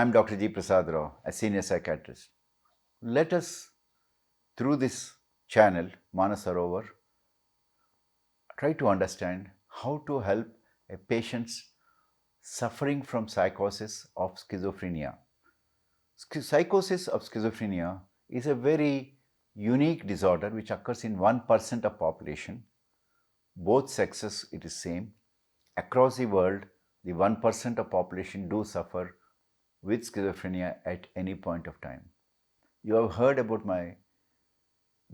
I'm Dr. G Prasad Rao, a senior psychiatrist. Let us, through this channel, Manasarovar, try to understand how to help a patient suffering from psychosis of schizophrenia. Psychosis of schizophrenia is a very unique disorder which occurs in 1% of population. Both sexes, it is same. Across the world, the 1% of population do suffer with schizophrenia at any point of time. You have heard about my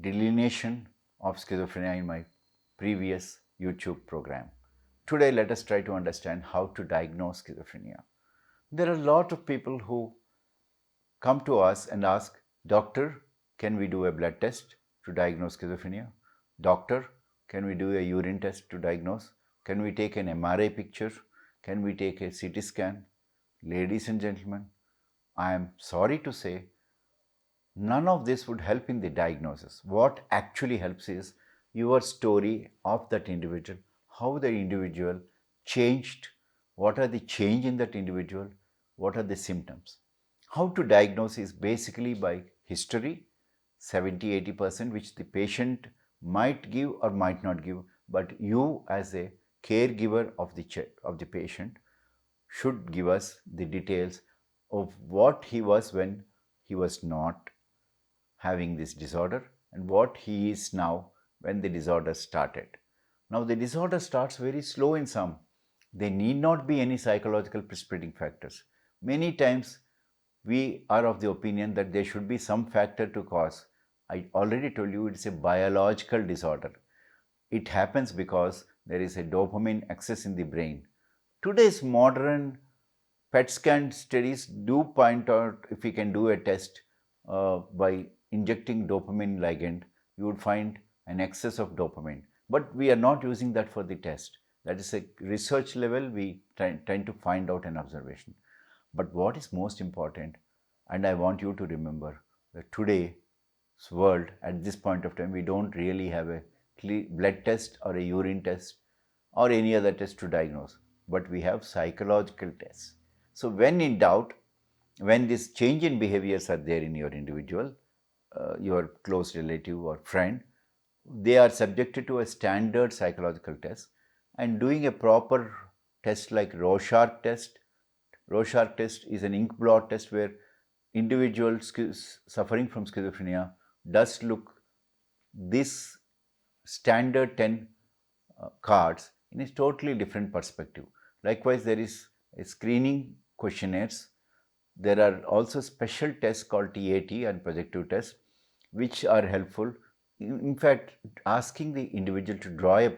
delineation of schizophrenia in my previous YouTube program. Today, let us try to understand how to diagnose schizophrenia. There are a lot of people who come to us and ask, Doctor, can we do a blood test to diagnose schizophrenia? Doctor, can we do a urine test to diagnose? Can we take an MRI picture? Can we take a CT scan? Ladies and gentlemen, I am sorry to say, none of this would help in the diagnosis. What actually helps is your story of that individual, how the individual changed, what are the change in that individual, what are the symptoms. How to diagnose is basically by history, 70-80%, which the patient might give or might not give, but you as a caregiver of the patient should give us the details of what he was when he was not having this disorder and what he is now when the disorder started. Now the disorder starts very slow in some. There need not be any psychological precipitating factors. Many times we are of the opinion that there should be some factor to cause. I already told you it's a biological disorder. It happens because there is a dopamine excess in the brain. Today's modern PET scan studies do point out if we can do a test by injecting dopamine ligand, you would find an excess of dopamine. But we are not using that for the test. That is a research level, we tend to find out an observation. But what is most important, and I want you to remember, that today's world, at this point of time, we don't really have a blood test or a urine test or any other test to diagnose, but we have psychological tests. So when in doubt, when this change in behaviors are there in your individual, your close relative or friend, they are subjected to a standard psychological test, and doing a proper test like Rorschach test. Rorschach test is an ink blot test where individuals suffering from schizophrenia does look this standard 10 cards in a totally different perspective. Likewise, there is a screening questionnaires. There are also special tests called TAT and projective tests, which are helpful. In fact, asking the individual to draw a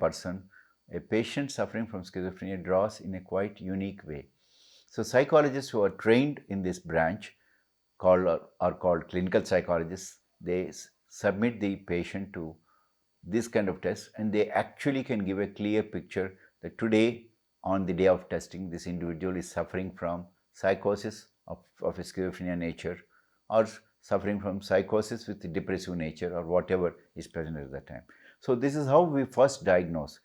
patient suffering from schizophrenia draws in a quite unique way. So psychologists who are trained in this branch are called clinical psychologists. They submit the patient to this kind of test, and they actually can give a clear picture that today, on the day of testing, this individual is suffering from psychosis of a schizophrenia nature, or suffering from psychosis with the depressive nature, or whatever is present at that time. So this is how we first diagnose.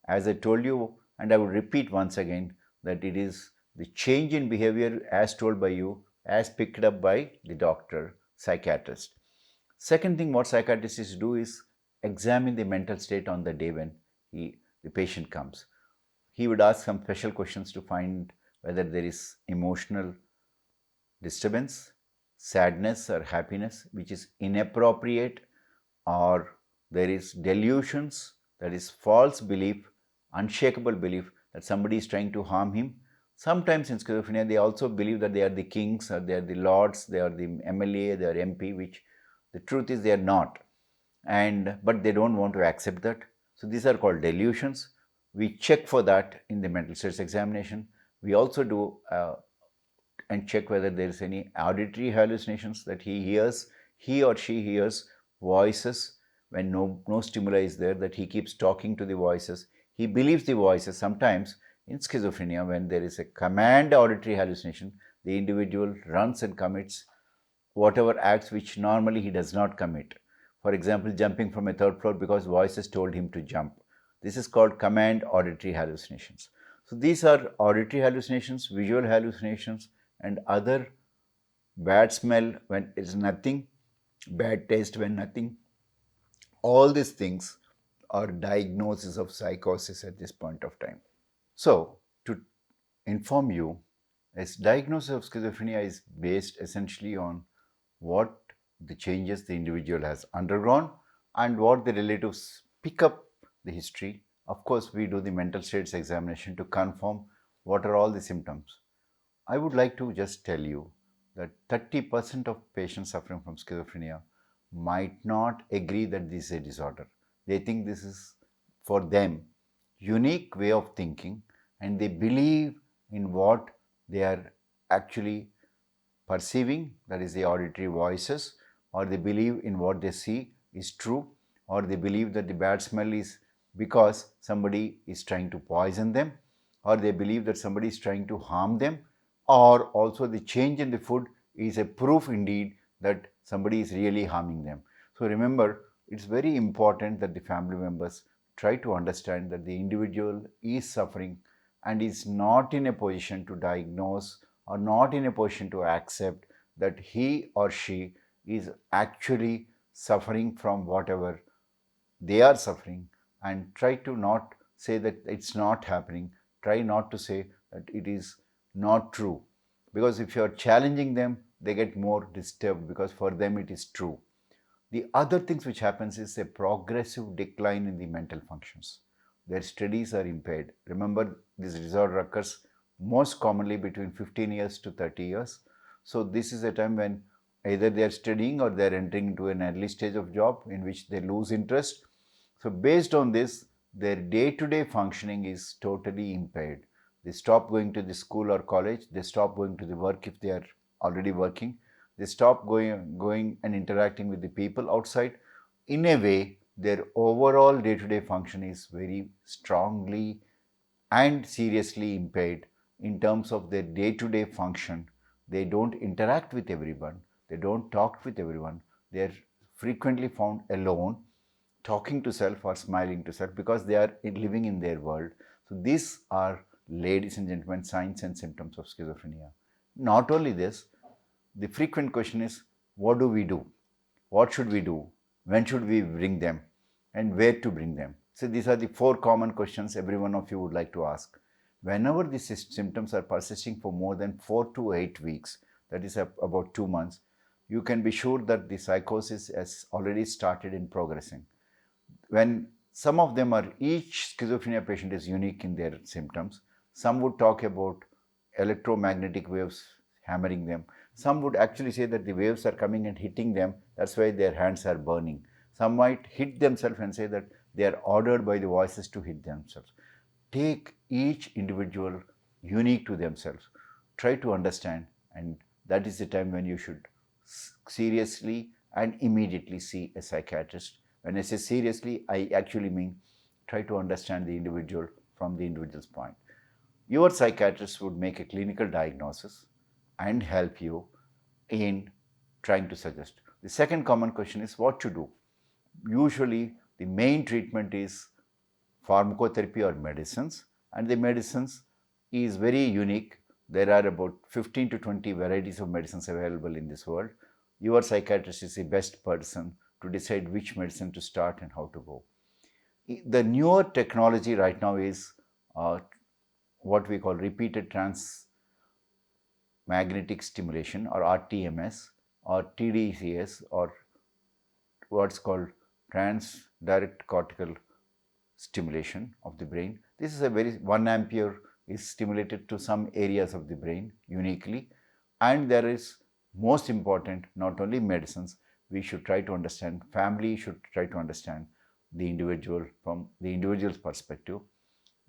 As I told you, and I will repeat once again, that it is the change in behavior as told by you, as picked up by the doctor, psychiatrist. Second thing what psychiatrists do is examine the mental state on the day when the patient comes. He would ask some special questions to find whether there is emotional disturbance, sadness or happiness which is inappropriate, or there is delusions, that is false belief, unshakable belief that somebody is trying to harm him. Sometimes in schizophrenia they also believe that they are the kings or they are the lords, they are the MLA, they are MP, which the truth is they are not, but they don't want to accept that. So these are called delusions. We check for that in the mental states examination. We also do and check whether there is any auditory hallucinations, that he or she hears voices when no stimuli is there, that he keeps talking to the voices. He believes the voices. Sometimes in schizophrenia, when there is a command auditory hallucination, the individual runs and commits whatever acts which normally he does not commit. For example, jumping from a third floor because voices told him to jump. This is called command auditory hallucinations. So these are auditory hallucinations, visual hallucinations, and other bad smell when it's nothing, bad taste when nothing. All these things are diagnoses of psychosis at this point of time. So, to inform you, is diagnosis of schizophrenia is based essentially on what the changes the individual has undergone and what the relatives pick up the history. Of course, we do the mental states examination to confirm what are all the symptoms. I would like to just tell you that 30% of patients suffering from schizophrenia might not agree that this is a disorder. They think this is for them unique way of thinking, and they believe in what they are actually perceiving, that is the auditory voices, or they believe in what they see is true, or they believe that the bad smell is because somebody is trying to poison them, or they believe that somebody is trying to harm them, or also the change in the food is a proof indeed that somebody is really harming them. So remember, it's very important that the family members try to understand that the individual is suffering and is not in a position to diagnose or not in a position to accept that he or she is actually suffering from whatever they are suffering, and try to not say that it's not happening. Try not to say that it is not true, because if you are challenging them, they get more disturbed because for them it is true. The other things which happens is a progressive decline in the mental functions. Their studies are impaired. Remember, this disorder occurs most commonly between 15 years to 30 years. So this is a time when either they are studying or they are entering into an early stage of job in which they lose interest. So based on this, their day-to-day functioning is totally impaired. They stop going to the school or college. They stop going to the work if they are already working. They stop going and interacting with the people outside. In a way, their overall day-to-day function is very strongly and seriously impaired in terms of their day-to-day function. They don't interact with everyone. They don't talk with everyone. They are frequently found alone, talking to self or smiling to self because they are living in their world. So these are, ladies and gentlemen, signs and symptoms of schizophrenia. Not only this, the frequent question is, what do we do? What should we do? When should we bring them? And where to bring them? So these are the four common questions every one of you would like to ask. Whenever these symptoms are persisting for more than 4 to 8 weeks, that is about 2 months, you can be sure that the psychosis has already started in progressing. When some of them are, each schizophrenia patient is unique in their symptoms. Some would talk about electromagnetic waves hammering them. Some would actually say that the waves are coming and hitting them, that's why their hands are burning. Some might hit themselves and say that they are ordered by the voices to hit themselves. Take each individual unique to themselves. Try to understand, and that is the time when you should seriously and immediately see a psychiatrist. When I say seriously, I actually mean try to understand the individual from the individual's point. Your psychiatrist would make a clinical diagnosis and help you in trying to suggest. The second common question is what to do. Usually, the main treatment is pharmacotherapy or medicines, and the medicines is very unique. There are about 15 to 20 varieties of medicines available in this world. Your psychiatrist is the best person to decide which medicine to start and how to go. The newer technology right now is what we call repeated transmagnetic stimulation, or RTMS, or TDCS, or what's called trans direct cortical stimulation of the brain. This is a very 1 ampere is stimulated to some areas of the brain uniquely, and there is, most important, not only medicines, we should try to understand, family should try to understand the individual from the individual's perspective.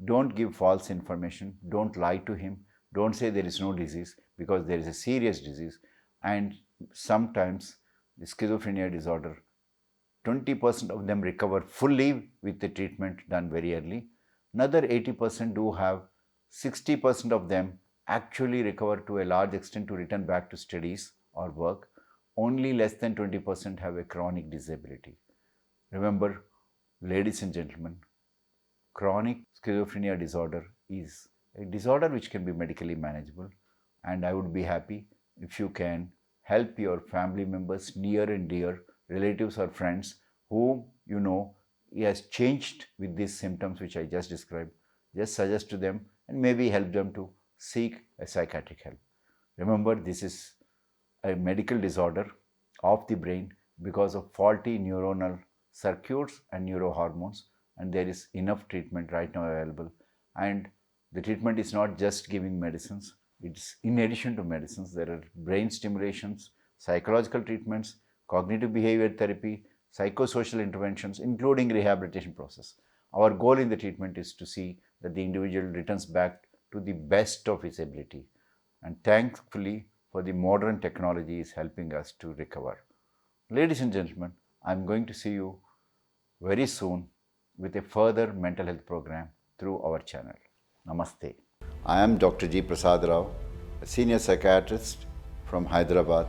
Don't give false information, don't lie to him, don't say there is no disease, because there is a serious disease. And sometimes the schizophrenia disorder, 20% of them recover fully with the treatment done very early. Another 80% do have, 60% of them actually recover to a large extent to return back to studies or work. Only less than 20% have a chronic disability. Remember, ladies and gentlemen, chronic schizophrenia disorder is a disorder which can be medically manageable, and I would be happy if you can help your family members, near and dear, relatives or friends whom you know he has changed with these symptoms which I just described. Just suggest to them and maybe help them to seek a psychiatric help. Remember, this is a medical disorder of the brain because of faulty neuronal circuits and neurohormones, and there is enough treatment right now available. And the treatment is not just giving medicines, it's in addition to medicines. There are brain stimulations, psychological treatments, cognitive behavior therapy, psychosocial interventions, including rehabilitation process. Our goal in the treatment is to see that the individual returns back to the best of his ability, and thankfully for the modern technology is helping us to recover. Ladies and gentlemen, I am going to see you very soon with a further mental health program through our channel. Namaste. I am Dr. G Prasad Rao, a senior psychiatrist from Hyderabad,